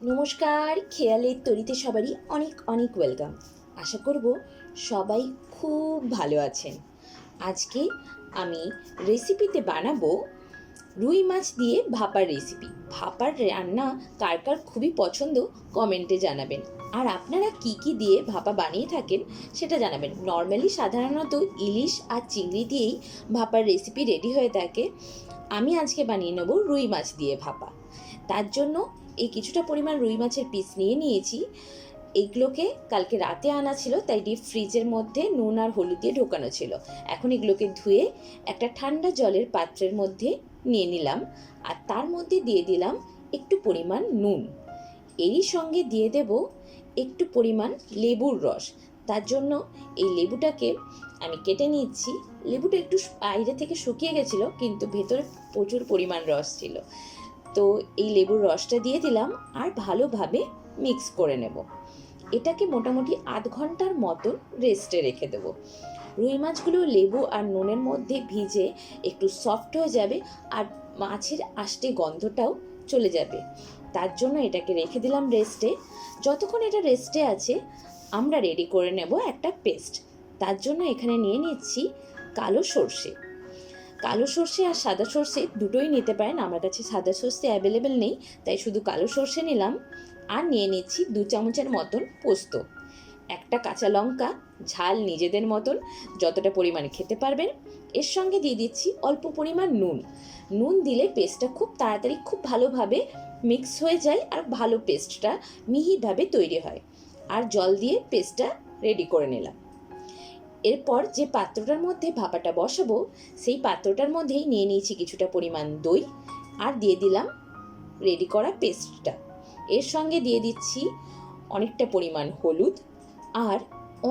নমস্কার, খেয়ালের তরিতে সবারই অনেক অনেক ওয়েলকাম। আশা করব সবাই খুব ভালো আছেন। আজকে আমি রেসিপিতে বানাবো রুই মাছ দিয়ে ভাপার রেসিপি। ভাপার রান্না কার কার খুবই পছন্দ কমেন্টে জানাবেন। আর আপনারা কি কি দিয়ে ভাপা বানিয়ে থাকেন সেটা জানাবেন। নর্মালি সাধারণত ইলিশ আর চিংড়ি দিয়েই ভাপার রেসিপি রেডি হয়ে থাকে। আমি আজকে বানিয়ে নেব রুই মাছ দিয়ে ভাপা। তার জন্য এই কিছুটা পরিমাণ রুই মাছের পিস নিয়েছি। এগুলোকে কালকে রাতে আনা ছিল, তাই ডিপ ফ্রিজের মধ্যে নুন আর হলুদ দিয়ে ঢোকানো ছিল। এখন এগুলোকে ধুয়ে একটা ঠান্ডা জলের পাত্রের মধ্যে নিয়ে নিলাম, আর তার মধ্যে দিয়ে দিলাম একটু পরিমাণ নুন। এরই সঙ্গে দিয়ে দেব একটু পরিমাণ লেবুর রস। তার জন্য এই লেবুটাকে আমি কেটে নিচ্ছি। লেবুটা একটু বাইরে থেকে শুকিয়ে গেছিলো, কিন্তু ভেতরে প্রচুর পরিমাণ রস ছিল। তো এই লেবুর রসটা দিয়ে দিলাম আর ভালোভাবে মিক্স করে নেব। এটাকে মোটামুটি আধ ঘন্টার মতন রেস্টে রেখে দেব। রুই মাছগুলো লেবু আর নুনের মধ্যে ভিজে একটু সফট হয়ে যাবে, আর মাছের আষ্টে গন্ধটাও চলে যাবে। তার জন্য এটাকে রেখে দিলাম রেস্টে। যতক্ষণ এটা রেস্টে আছে আমরা রেডি করে নেব একটা পেস্ট। তার জন্য এখানে নিয়ে নিচ্ছি কালো সর্ষে। কালো সর্ষে আর সাদা সর্ষে দুটোই নিতে পারেন, আমার কাছে সাদা সর্ষে অ্যাভেলেবেল নেই, তাই শুধু কালো সর্ষে নিলাম। আর নিয়ে নিচ্ছি 2 চামচের মতন পোস্ত, একটা কাঁচা লঙ্কা, ঝাল নিজেদের মতন যতটা পরিমাণে খেতে পারবেন। এর সঙ্গে দিয়ে দিচ্ছি অল্প পরিমাণ নুন। নুন দিলে পেস্টটা খুব তাড়াতাড়ি খুব ভালোভাবে মিক্স হয়ে যায়, আর ভালো পেস্টটা মিহিভাবে তৈরি হয়। আর জল দিয়ে পেস্টটা রেডি করে নিলাম। এরপর যে পাত্রটার মধ্যে ভাপাটা বসাবো সেই পাত্রটার মধ্যেই নিয়ে নিয়েছি কিছুটা পরিমাণ দই, আর দিয়ে দিলাম রেডি করা পেস্টটা। এর সঙ্গে দিয়ে দিচ্ছি অনেকটা পরিমাণ হলুদ আর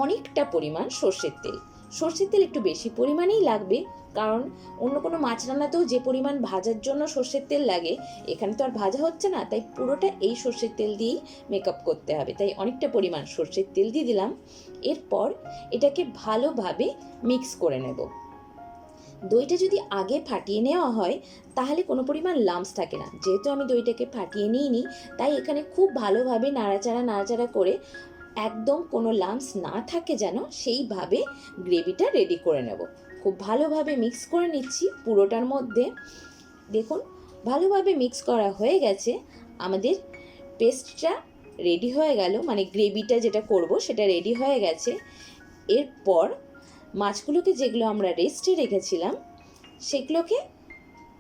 অনেকটা পরিমাণ সর্ষের তেল। সর্ষের তেল একটু বেশি পরিমাণেই লাগবে, কারণ অন্য কোনো মাছ রান্নাতেও যে পরিমাণ ভাজার জন্য সর্ষের তেল লাগে, এখানে তো আর ভাজা হচ্ছে না, তাই পুরোটা এই সর্ষের তেল দিয়েই মেকআপ করতে হবে, তাই অনেকটা পরিমাণ সর্ষের তেল দিয়ে দিলাম। এরপর এটাকে ভালোভাবে মিক্স করে নেব। দইটা যদি আগে ফাটিয়ে নেওয়া হয় তাহলে কোনো পরিমাণ লাম্পস থাকে না। যেহেতু আমি দইটাকে ফাটিয়ে নিইনি, তাই এখানে খুব ভালোভাবে নাড়াচাড়া করে একদম কোনো লাম্পস না থাকে যেন, সেইভাবে গ্রেভিটা রেডি করে নেব। খুব ভালোভাবে মিক্স করে নিচ্ছি পুরোটার মধ্যে। দেখুন ভালোভাবে মিক্স করা হয়ে গেছে। আমাদের পেস্টটা রেডি হয়ে গেল, মানে গ্রেভিটা যেটা করব সেটা রেডি হয়ে গেছে। এরপর মাছগুলোকে যেগুলো আমরা রেস্টে রেখেছিলাম সেগুলোকে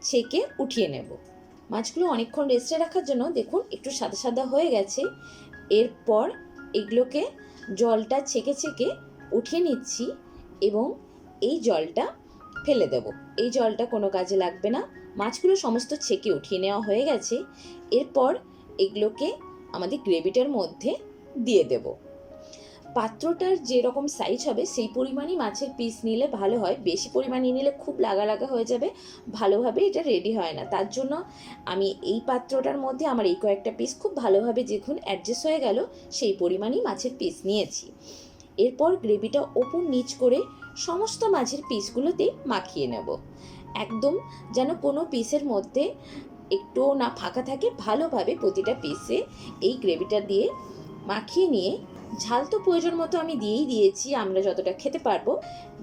ছেঁকে উঠিয়ে নেব। মাছগুলো অনেকক্ষণ রেস্টে রাখার জন্য দেখুন একটু সাদা সাদা হয়ে গেছে। এরপর এগুলোকে জলটা ছেঁকে উঠিয়ে নিচ্ছি এবং এই জলটা ফেলে দেব। এই জলটা কোনো কাজে লাগবে না। মাছগুলো সমস্ত ছেঁকে উঠিয়ে নেওয়া হয়ে গেছে। এরপর এগুলোকে আমাদের গ্রেভিটার মধ্যে দিয়ে দেব। পাত্রটার যেরকম সাইজ হবে সেই পরিমাণই মাছের পিস নিলে ভালো হয়। বেশি পরিমাণে নিলে খুব লাগা হয়ে যাবে, ভালোভাবে এটা রেডি হয় না। তার জন্য আমি এই পাত্রটার মধ্যে আমার এই কয়েকটা পিস খুব ভালোভাবে যখন অ্যাডজাস্ট হয়ে গেল সেই পরিমাণই মাছের পিস নিয়েছি। এরপর গ্রেভিটা ওপর নিচ করে সমস্ত মাছের পিসগুলোতে মাখিয়ে নেব, একদম যেন কোনো পিসের মধ্যে একটুও না ফাঁকা থাকে। ভালোভাবে প্রতিটা পিসে এই গ্রেভিটা দিয়ে মাখিয়ে নিয়ে, ঝাল তো প্রয়োজন মতো আমি দিয়েছি, আমরা যতটা খেতে পারবো।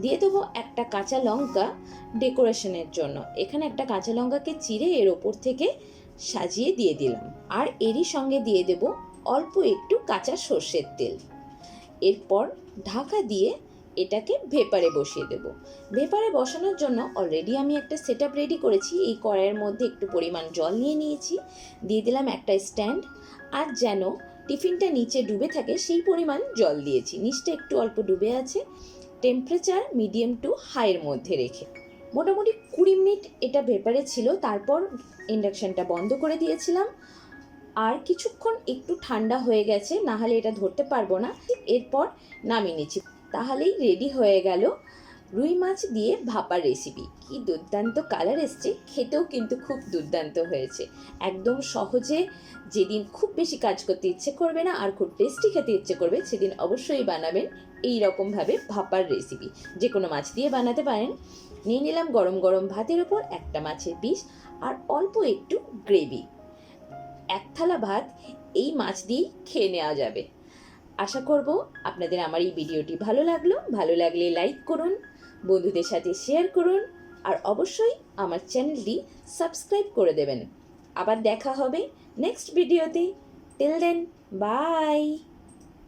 দিয়ে দেবো একটা কাঁচা লঙ্কা ডেকোরেশনের জন্য। এখানে একটা কাঁচা লঙ্কাকে চিড়ে এর ওপর থেকে সাজিয়ে দিয়ে দিলাম, আর এরই সঙ্গে দিয়ে দেব অল্প একটু কাঁচা সর্ষের তেল। এরপর ঢাকা দিয়ে এটাকে ভেপারে বসিয়ে দেব। ভেপারে বসানোর জন্য অলরেডি আমি একটা সেটআপ রেডি করেছি। এই কড়াইয়ের মধ্যে একটু পরিমাণ জল নিয়ে নিয়েছি, দিয়ে দিলাম একটা স্ট্যান্ড, আর যেন টিফিনটা নিচে ডুবে থাকে সেই পরিমাণ জল দিয়েছি। নিচটা একটু অল্প ডুবে আছে। টেম্পারেচার মিডিয়াম টু হাইয়ের মধ্যে রেখে মোটামুটি 20 মিনিট এটা ভেপারে ছিল। তারপর ইন্ডাকশানটা বন্ধ করে দিয়েছিলাম, আর কিছুক্ষণ একটু ঠান্ডা হয়ে গেছে, না হলে এটা ধরতে পারবো না। এরপর নামিয়ে নিচ্ছি। তাহলেই রেডি হয়ে গেল রুই মাছ দিয়ে ভাপার রেসিপি। কি দুর্দান্ত কালার এসছে, খেতেও কিন্তু খুব দুর্দান্ত হয়েছে। একদম সহজে, যেদিন খুব বেশি কাজ করতে ইচ্ছে করবে না আর খুব টেস্টি খেতে ইচ্ছে করবে সেদিন অবশ্যই বানাবেন এই রকমভাবে ভাপার রেসিপি। যে কোনো মাছ দিয়ে বানাতে পারেন। নিয়ে নিলাম গরম গরম ভাতের ওপর একটা মাছের পিস আর অল্প একটু গ্রেভি। এক থালা ভাত এই মাছ দিয়েই খেয়ে নেওয়া যাবে। আশা করব আপনাদের আমার এই ভিডিওটি ভালো লাগলে লাইক করুন, বন্ধুদের সাথে শেয়ার করুন, আর অবশ্যই আমার চ্যানেলটি সাবস্ক্রাইব করে দেবেন। আবার দেখা হবে নেক্সট ভিডিওতে। Till then, by.